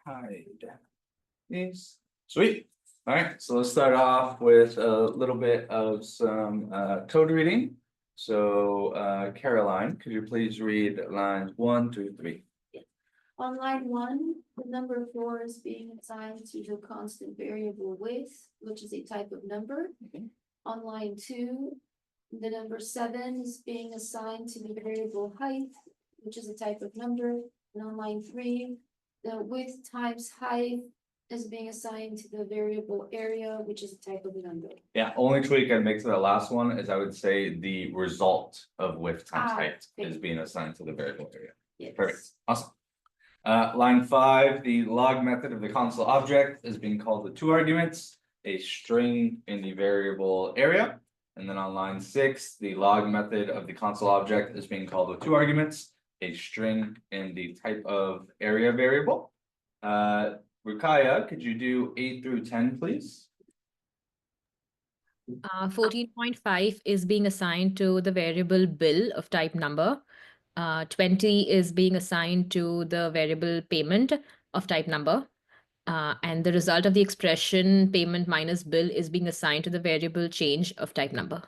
hide these. Sweet. All right, so let's start off with a little bit of some code reading. So Caroline, could you please read lines 1 through 3? On line 1, the number 4 is being assigned to the constant variable width, which is a type of number. On line 2, the number 7 is being assigned to the variable height, which is a type of number. And on line 3, the width times height is being assigned to the variable area, which is a type of number. Yeah, only tweak I'd make to the last one is I would say the result of width times height is being assigned to the variable area. Yes. Perfect, awesome. Line 5, the log method of the console object is being called with 2 arguments, a string in the variable area. And then on line 6, the log method of the console object is being called with 2 arguments, a string in the type of area variable. Rukaya, could you do 8 through 10, please? 14.5 is being assigned to the variable bill of type number. 20 is being assigned to the variable payment of type number. And the result of the expression payment minus bill is being assigned to the variable change of type number.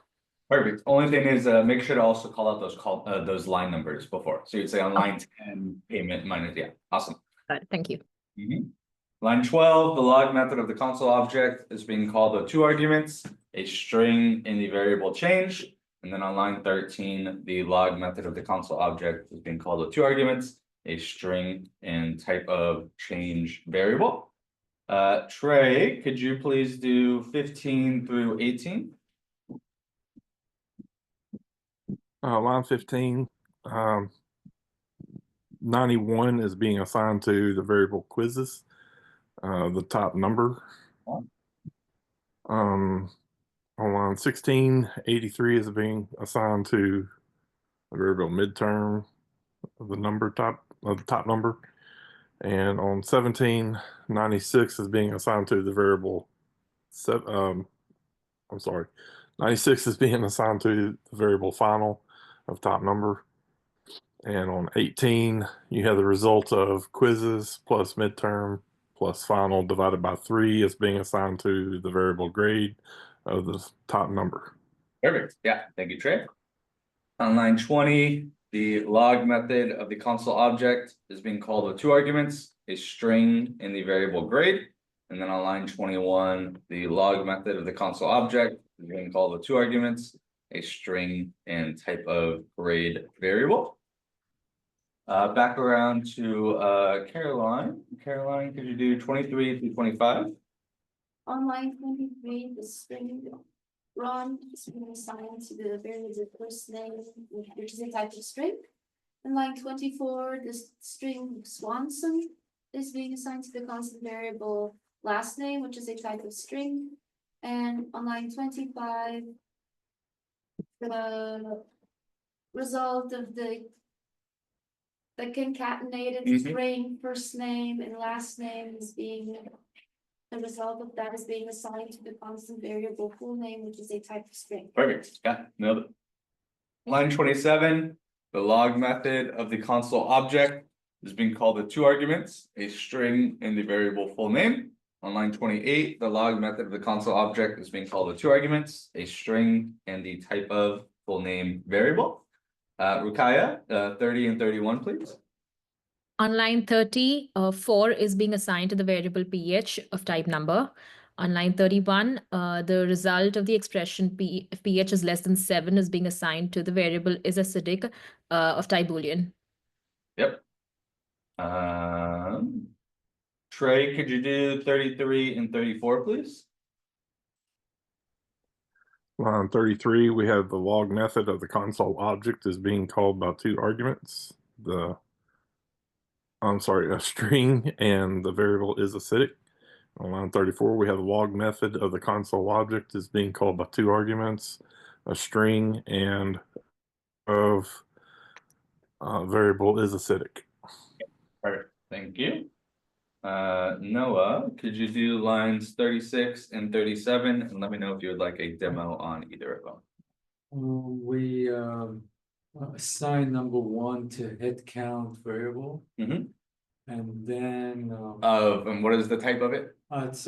Perfect. Only thing is make sure to also call out those line numbers before. So you'd say on line 10 payment minus, yeah, awesome. Thank you. Line 12, the log method of the console object is being called with 2 arguments, a string in the variable change. And then on line 13, the log method of the console object is being called with 2 arguments, a string and type of change variable. Trey, could you please do 15 through 18? Line 15, 91 is being assigned to the variable quizzes, the top number. On line 16, 83 is being assigned to the variable midterm of the top number. And on 17, 96 is being assigned to the variable 96 is being assigned to the variable final of top number. And on 18, you have the result of quizzes plus midterm plus final divided by 3 is being assigned to the variable grade of the top number. Perfect. Yeah, thank you, Trey. On line 20, the log method of the console object is being called with 2 arguments, a string in the variable grade. And then on line 21, the log method of the console object is being called with 2 arguments, a string and type of grade variable. Back around to Caroline. Caroline, could you do 23 through 25? On line 23, the string Ron is being assigned to the variable first name, which is a type of string. In line 24, the string Swanson is being assigned to the constant variable last name, which is a type of string. And on line 25, the result of the concatenated string first name and last name is being the result of that is being assigned to the constant variable full name, which is a type of string. Perfect. Yeah, nailed it. Line 27, the log method of the console object is being called with 2 arguments, a string in the variable full name. On line 28, the log method of the console object is being called with 2 arguments, a string and the type of full name variable. Rukaya, 30 and 31, please. On line 30, 4 is being assigned to the variable pH of type number. On line 31, the result of the expression if pH is less than 7 is being assigned to the variable is acidic of type Boolean. Yep. Trey, could you do 33 and 34, please? Line 33, we have the log method of the console object is being called by 2 arguments. A string and the variable is acidic. On line 34, we have the log method of the console object is being called by 2 arguments, a string and of variable is acidic. Perfect. Thank you. Noah, could you do lines 36 and 37 and let me know if you would like a demo on either of them. We assign number 1 to head count variable. And then, and what is the type of it? it's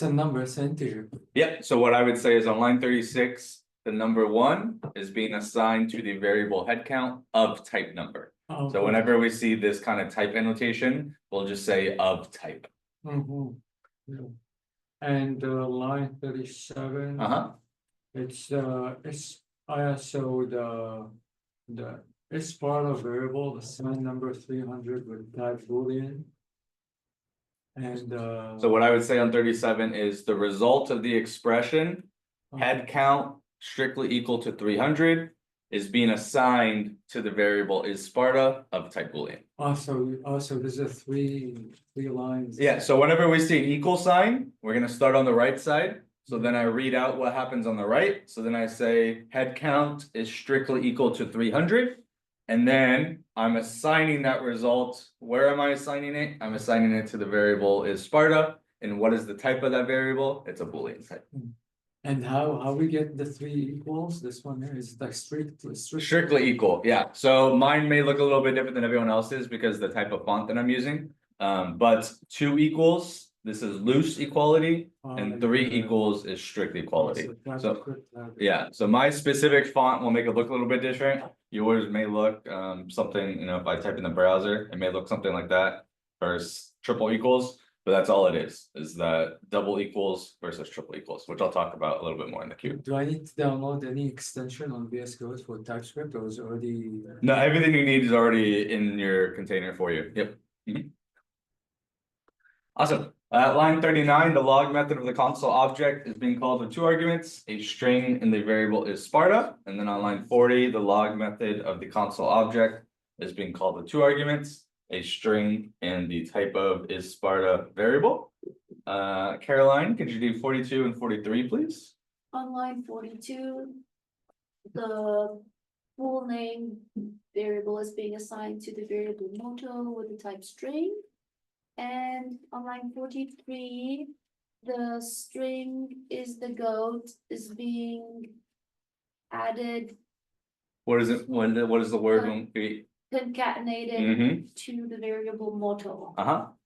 a number, it's an integer. Yeah, so what I would say is on line 36, the number 1 is being assigned to the variable head count of type number. Oh, So whenever we see this kind of type annotation, we'll just say of type. Mhm. Yeah. And line 37. It's so it's part of variable, the sign number 300 with type boolean. And So what I would say on 37 is the result of the expression head count strictly equal to 300 is being assigned to the variable is Sparta of type boolean. also there's a three lines. Yeah, so whenever we see an equal sign, we're gonna start on the right side. So then I read out what happens on the right. So then I say head count is strictly equal to 300. And then I'm assigning that result. Where am I assigning it? I'm assigning it to the variable is Sparta. And what is the type of that variable? It's a Boolean type. And how we get the 3 equals? This one here is like Strictly equal, yeah. So mine may look a little bit different than everyone else's because the type of font that I'm using. But 2 equals, this is loose equality, and 3 equals is strict equality. So yeah, so my specific font will make it look a little bit different. Yours may look something, you know, if I type in the browser, it may look something like that versus triple equals. But that's all it is that double equals versus triple equals, which I'll talk about a little bit more in the queue. Do I need to download any extension on VS Code for TypeScript, or is it already? No, everything you need is already in your container for you. Yep. Awesome. Line 39, the log method of the console object is being called with 2 arguments. A string and the variable is Sparta. And then on line 40, the log method of the console object is being called with 2 arguments. A string and the type of is Sparta variable. Caroline, could you do 42 and 43, please? On line 42, the full name variable is being assigned to the variable moto with the type string. And on line 43, the string is the goat is being added, What is it? What is the word? concatenated to the variable moto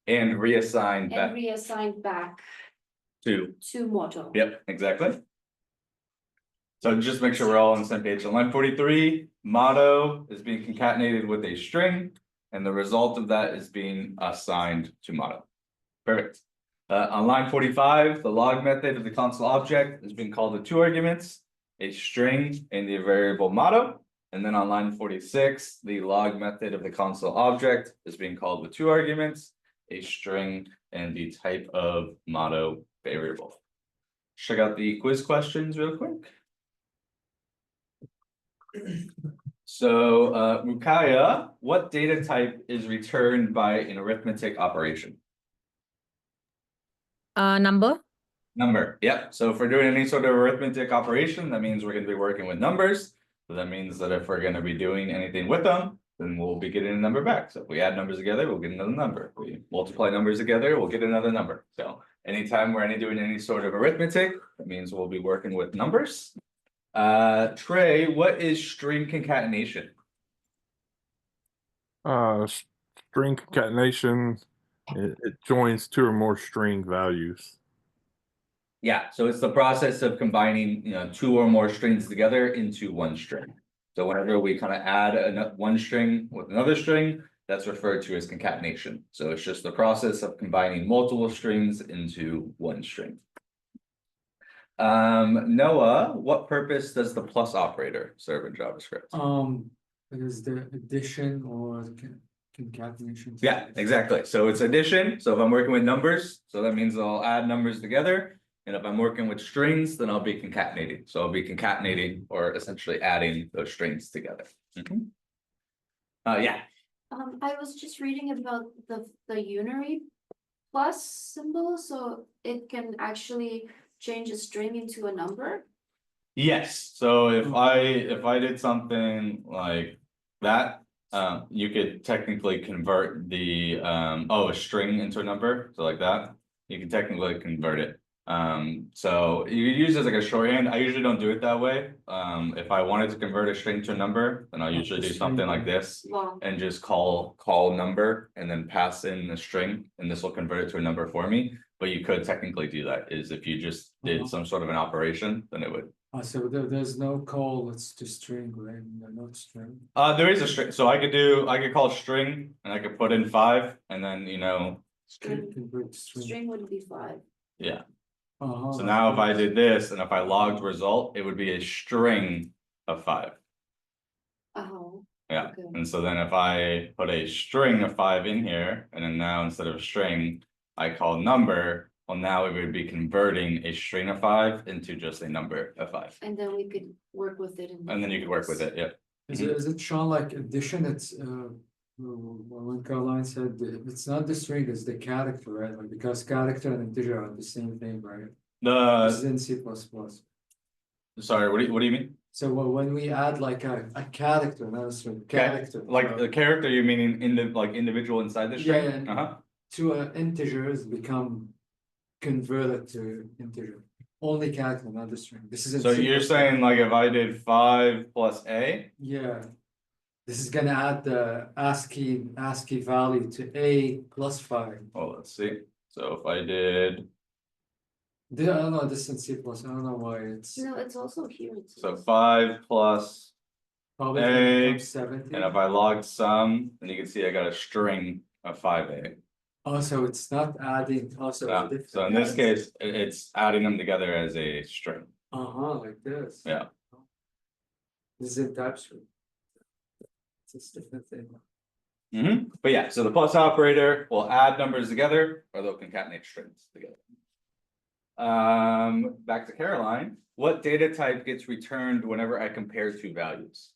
And reassigned and reassigned back to moto. Yep, exactly. So just make sure we're all on the same page. On line 43, motto is being concatenated with a string, and the result of that is being assigned to motto. Perfect. On line 45, the log method of the console object is being called with 2 arguments, a string and the variable motto. And then on line 46, the log method of the console object is being called with 2 arguments, a string and the type of motto variable. Check out the quiz questions real quick. So, Rukaya, what data type is returned by an arithmetic operation? Number. Number, yep. So if we're doing any sort of arithmetic operation, that means we're going to be working with numbers. So that means that if we're going to be doing anything with them, then we'll be getting a number back. So if we add numbers together, we'll get another number. If we multiply numbers together, we'll get another number. So anytime we're doing any sort of arithmetic, that means we'll be working with numbers. Trey, what is string concatenation? String concatenation, it joins 2 or more string values. Yeah, so it's the process of combining, 2 or more strings together into 1 string. So whenever we kind of add one string with another string, that's referred to as concatenation. So it's just the process of combining multiple strings into 1 string. Noah, what purpose does the plus operator serve in JavaScript? It is the addition or concatenation. Yeah, exactly. So it's addition. So if I'm working with numbers, so that means I'll add numbers together. And if I'm working with strings, then I'll be concatenating. So I'll be concatenating or essentially adding those strings together. Yeah. I was just reading about the unary plus symbol, so it can actually change a string into a number. Yes. So if I did something like that, you could technically convert the a string into a number. So like that, you can technically convert it. So you use it as like a shorthand. I usually don't do it that way. If I wanted to convert a string to a number, then I'll usually do something like this Long. and just call number and then pass in the string, and this will convert it to a number for me. But you could technically do that, is if you just did some sort of an operation, then it would. So there's no call, it's to string, right? Not string. There is a string, so I could call string and I could put in 5 and then, you know, String, Convert string. string would be 5. yeah. Uh-huh, So like now if I this. did this and if I logged result, it would be a string of 5. Oh. Yeah, Okay. and so then if I put a string of 5 in here, and then now instead of a string, I call number, well, now it would be converting a string of 5 into just a number of 5. And then we could work with it. And then you could work with it, yeah. Is it shown like addition? It's when Caroline said it's not the string, it's the character, right? Like because character and integer are the same thing, right? This is in C++. Sorry, what do you mean? So when we add like a character, not a string, character. Like the character, you meaning in the like individual inside the string? Yeah, yeah. To integers become converted to integer. Only character, not the string. This is in So C++. you're saying like if I did 5 plus a, Yeah. This is gonna add the ASCII value to A plus 5. well, let's see. So if I did, I don't know, this is in C++, I don't know why it's No, it's also here. so 5 plus, probably A, gonna become 70. and if I log sum, then you can see I got a string of 5a. Also, it's not adding, also. Yeah, so in this case, it's adding them together as a string. Uh-huh, like this. Yeah. This is in TypeScript. It's a different thing. But yeah, so the plus operator will add numbers together, or they'll concatenate strings together. Back to Caroline, what data type gets returned whenever I compare two values?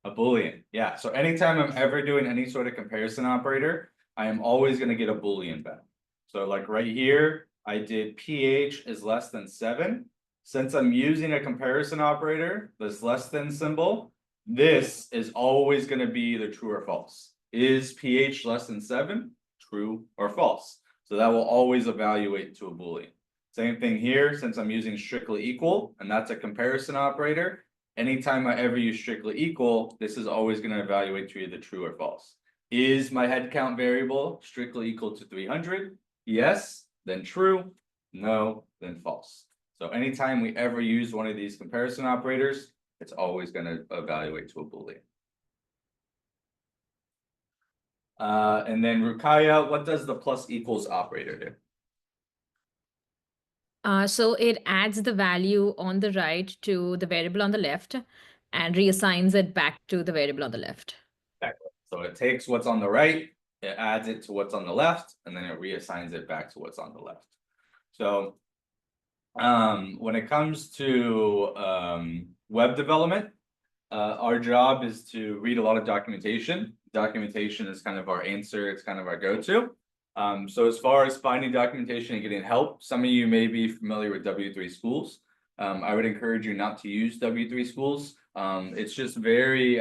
A Boolean, yeah, so anytime I'm ever doing any sort of comparison operator, I am always gonna get a Boolean back. So like right here, I did pH is less than 7. Since I'm using a comparison operator, this less than symbol, this is always gonna be either true or false. Is pH less than 7? True or false? So that will always evaluate to a Boolean. Same thing here, since I'm using strictly equal, and that's a comparison operator. Anytime I ever use strictly equal, this is always going to evaluate to either true or false. Is my head count variable strictly equal to 300? Yes, then true. No, then false. So anytime we ever use one of these comparison operators, it's always going to evaluate to a Boolean. And then Rukaya, what does the plus equals operator do? So it adds the value on the right to the variable on the left and reassigns it back to the variable on the left. Exactly. So it takes what's on the right, it adds it to what's on the left, and then it reassigns it back to what's on the left. So when it comes to web development, our job is to read a lot of documentation. Documentation is kind of our answer, it's kind of our go-to. So as far as finding documentation and getting help, some of you may be familiar with W3 Schools. I would encourage you not to use W3 Schools. It's just very,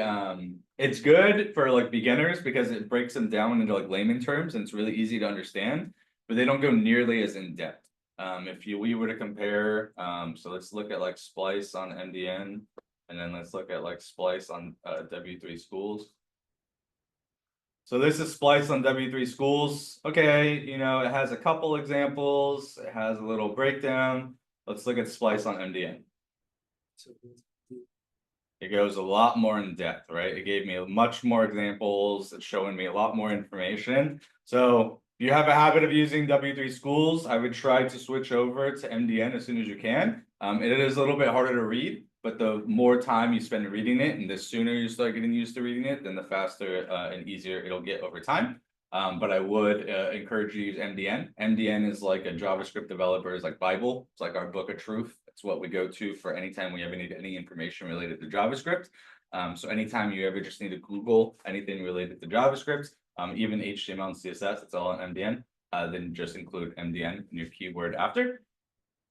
it's good for like beginners because it breaks them down into like layman terms and it's really easy to understand, but they don't go nearly as in depth. If we were to compare, so let's look at like Splice on MDN, and then let's look at like Splice on W3 Schools. So this is Splice on W3 Schools. Okay, you know, it has a couple examples, it has a little breakdown. Let's look at Splice on MDN. It goes a lot more in depth, right? It gave me much more examples, it's showing me a lot more information. So if you have a habit of using W3 Schools, I would try to switch over to MDN as soon as you can. It is a little bit harder to read, but the more time you spend reading it and the sooner you start getting used to reading it, then the faster and easier it'll get over time. But I would encourage you to use MDN. MDN is like a JavaScript developer's like Bible. It's like our book of truth. It's what we go to for anytime we ever need any information related to JavaScript. So anytime you ever just need to Google anything related to JavaScript, even HTML and CSS, it's all on MDN. Then just include MDN in your keyword after.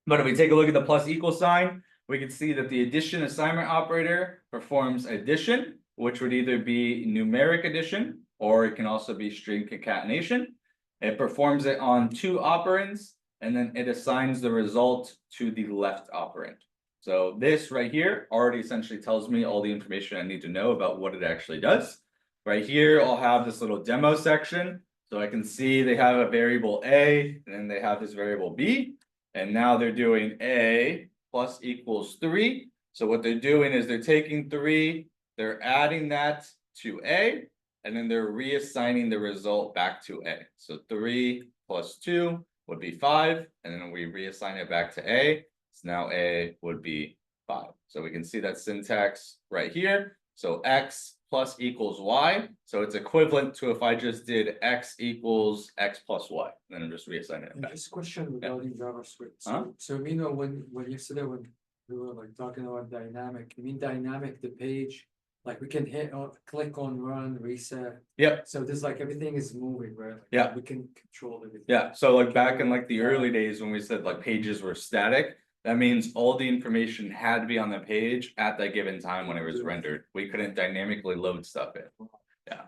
But if we take a look at the plus equal sign, we can see that the addition assignment operator performs addition, which would either be numeric addition, or it can also be string concatenation. It performs it on two operands. and then it assigns the result to the left operand. So this right here already essentially tells me all the information I need to know about what it actually does. Right here, I'll have this little demo section. So I can see they have a variable A, and then they have this variable B. And now they're doing A plus equals 3. So what they're doing is they're taking 3, they're adding that to A, and then they're reassigning the result back to A. So 3 plus 2 would be 5, and then we reassign it back to A. So now A would be 5. So we can see that syntax right here. So X plus equals Y. So it's equivalent to if I just did X equals X plus Y. And then I'm just reassigning it And back. just a question regarding JavaScript. Huh? So you know, when yesterday when we were like talking about dynamic, you mean dynamic, the page, like we can hit or click on run, reset. Yep. So there's like everything is moving, right? Like, Yeah. we can control everything. Yeah. So like back in like the early days when we said like pages were static, that means all the information had to be on the page at that given time when it was rendered. We couldn't dynamically load stuff in. Yeah.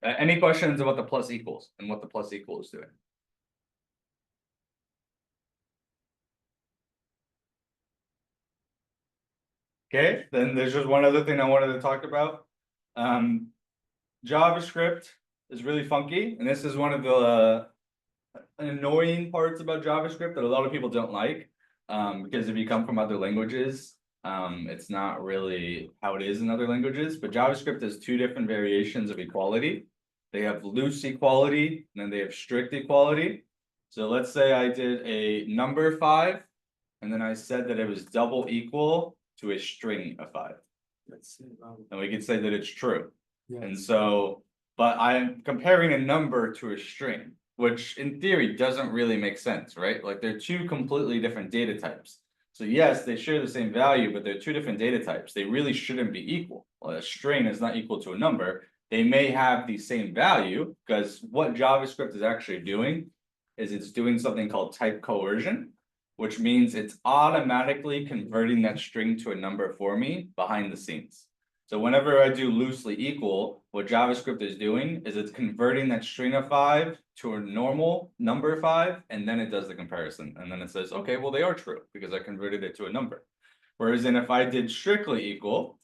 Any questions about the plus equals and what the plus equal is doing? Okay, then there's just one other thing I wanted to talk about. JavaScript is really funky, and this is one of the annoying parts about JavaScript that a lot of people don't like. Because if you come from other languages, it's not really how it is in other languages. But JavaScript has two different variations of equality. They have loose equality, and then they have strict equality. So let's say I did a number 5, and then I said that it was double equal to a string of 5. That's And we could say that it's true. yeah. And so, but I'm comparing a number to a string, which in theory doesn't really make sense, right? Like they're two completely different data types. So yes, they share the same value, but they're two different data types. They really shouldn't be equal. Well, a string is not equal to a number. They may have the same value because what JavaScript is actually doing is it's doing something called type coercion, which means it's automatically converting that string to a number for me behind the scenes. So whenever I do loosely equal, what JavaScript is doing is it's converting that string of 5 to a normal number 5, and then it does the comparison. And then it says, okay, well, they are true because I converted it to a number. Whereas then if I did strictly equal,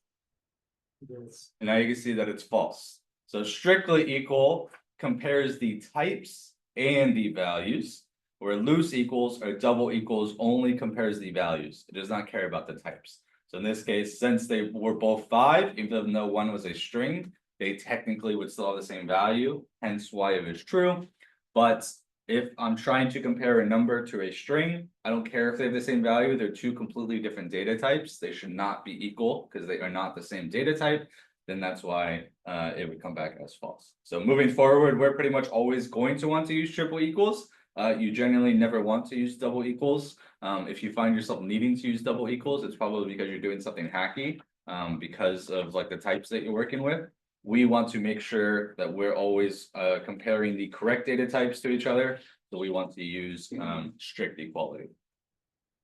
Yes. and now you can see that it's false. So strictly equal compares the types and the values, where loose equals or double equals only compares the values. It does not care about the types. So in this case, since they were both 5, even though one was a string, they technically would still have the same value, hence why it is true. But if I'm trying to compare a number to a string, I don't care if they have the same value, they're two completely different data types. They should not be equal because they are not the same data type. Then that's why it would come back as false. So moving forward, we're pretty much always going to want to use triple equals. You generally never want to use double equals. If you find yourself needing to use double equals, it's probably because you're doing something hacky because of like the types that you're working with. We want to make sure that we're always comparing the correct data types to each other. So we want to use strict equality.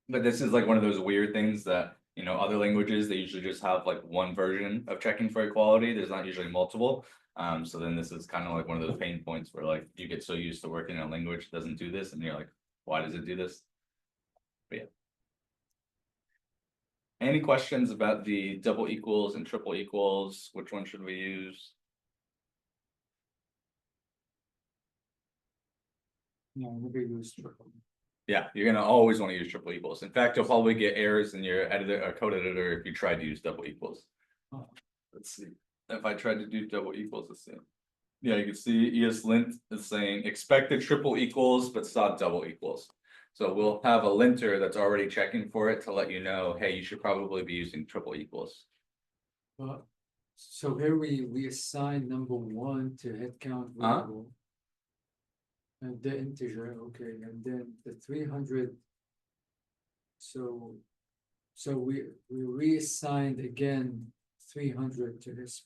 But this is like one of those weird things that, you know, other languages, they usually just have like one version of checking for equality. There's not usually multiple. So then this is kind of like one of those pain points where like you get so used to working in a language that doesn't do this and you're like, why does it do this? But yeah. Any questions about the double equals and triple equals? Which one should we use? No, never used triple. Yeah, you're gonna always want to use triple equals. In fact, you'll probably get errors in your editor or code editor if you try to use double equals. Oh. Let's see. If I tried to do double equals, let's see. Yeah, you can see ESLint is saying expected triple equals, but saw double equals. So we'll have a linter that's already checking for it to let you know, hey, you should probably be using triple equals. So here we assign number 1 to headcount variable. And the integer, okay, and then the 300. So we reassigned again 300 to this.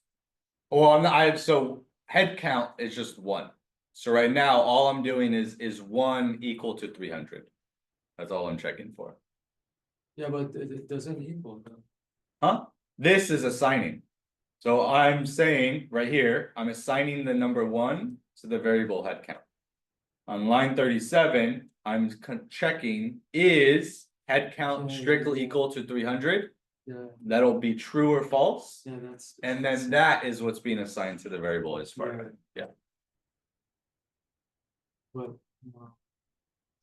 Well, so head count is just 1. So right now, all I'm doing is 1 equal to 300. That's all I'm checking for. Yeah, but it doesn't equal though. Huh? This is assigning. So I'm saying right here, I'm assigning the number 1 to the variable head count. On line 37, I'm checking is head count Yeah, strictly yeah. equal to 300? Yeah, That'll be true or false. yeah, that's. And then that is what's being assigned to the variable as far. Well,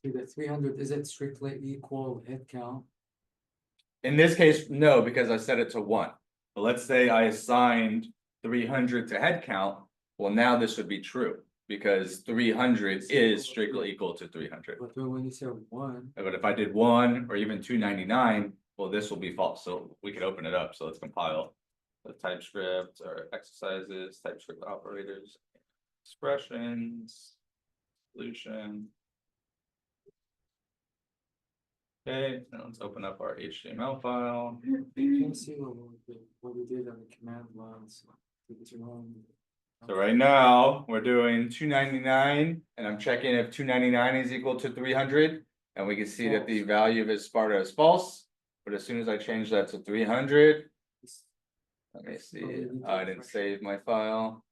to the 300, is it strictly equal head count? In this case, no, because I set it to 1. But let's say I assigned 300 to head count. Well, now this would be true because 300 is strictly equal to 300. But when you say 1, But if I did 1 or even 299, well, this will be false. So we could open it up. So let's compile the TypeScript or exercises, TypeScript operators, expressions, solution. Okay, now let's open up our HTML file. you can see what we did on the command lines. So right now, we're doing 299, and I'm checking if 299 is equal to 300, and we can see that the False. value of his Sparta is false. But as soon as I change that to 300, let me see, I didn't save my file.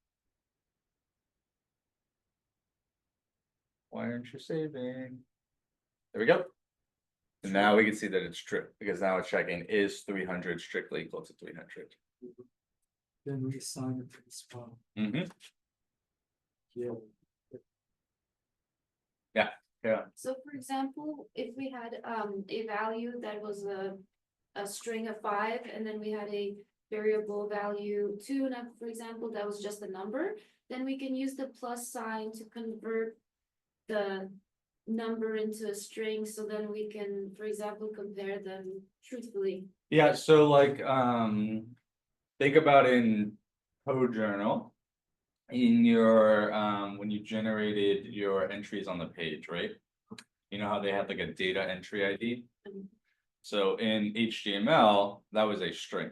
Why aren't you saving? There we go. And now we can see that it's true, because now it's checking is 300 strictly equal to 300. Then we assign it to this file. Mm-hmm. Yeah. Yeah. So for example, if we had a value that was a string of 5, and then we had a variable value 2, and for example, that was just a number, then we can use the plus sign to convert the number into a string, so then we can, for example, compare them truthfully. Yeah, so like think about in code journal in your when you generated your entries on the page, right? You know how they had like a data entry ID? Mhm. So in HTML, that was a string.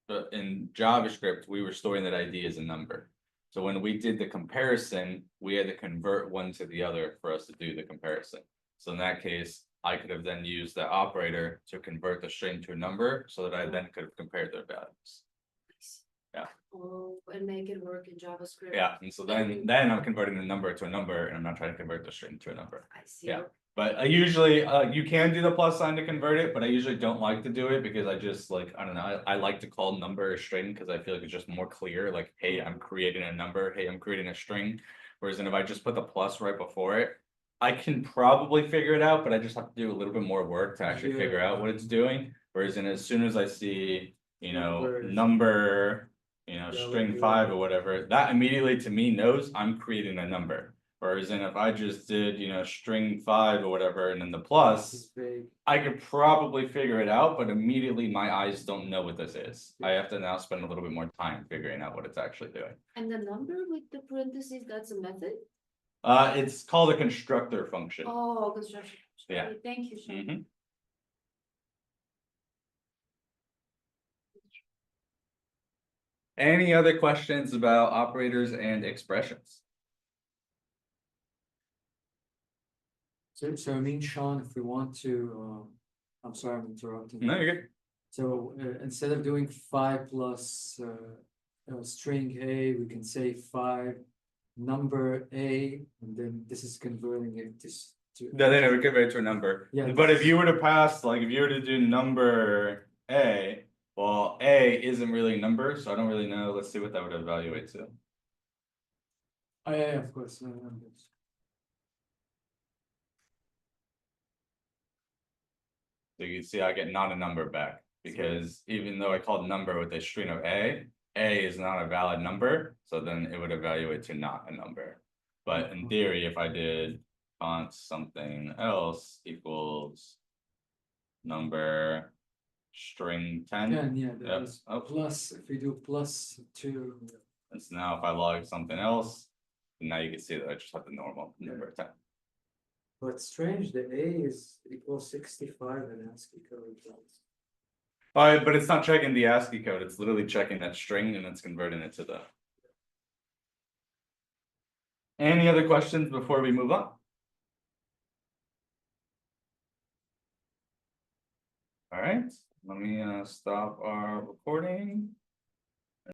But in JavaScript, we were storing that ID as a number. So when we did the comparison, we had to convert one to the other for us to do the comparison. So in that case, I could have then used the operator to convert the string to a number so that I then could have compared their values. Yeah. Oh, and make it work in JavaScript. Yeah, and so then I'm converting the number to a number, and I'm not trying to convert the string to a number. I see. Yeah. But I usually, you can do the plus sign to convert it, but I usually don't like to do it because I just like, I don't know, I like to call number a string because I feel like it's just more clear, like, hey, I'm creating a number, hey, I'm creating a string. Whereas then if I just put the plus right before it, I can probably figure it out, but I just have to do a little bit more work to actually figure out what it's doing. Whereas then as soon as I see, you know, number, you know, string 5 or whatever, that immediately to me knows I'm creating a number. Whereas then if I just did, you know, string 5 or whatever, and then the plus, I could probably figure it out, but immediately my eyes don't know what this is. I have to now spend a little bit more time figuring out what it's actually doing. And the number with the parentheses, that's a method? It's called a constructor function. Oh, construction. Yeah. Okay, thank you, Sean. Mhm. Any other questions about operators and expressions? So I mean, Sean, if we want to, I'm sorry, I'm interrupting. No, you're good. So instead of doing 5 plus string A, we can say 5 number A, and then this is converting it to. No, then it would convert to a number. Yeah. But if you were to pass, like if you were to do number A, well, A isn't really a number, so I don't really know. Let's see what that would evaluate to. Oh, yeah, of course. Numbers. So you can see I get not a number back because even though I called number with a string of A is not a valid number. So then it would evaluate to not a number. But in theory, if I did font something else equals number string 10. Yeah, that Yep. is Oh. plus, if we do plus 2. And so now if I log something else, now you can see that I just have the normal number 10. But strange, the A is equals 65 in ASCII code. But it's not checking the ASCII code, it's literally checking that string and it's converting it to the. Any other questions before we move on? All right, let me stop our recording.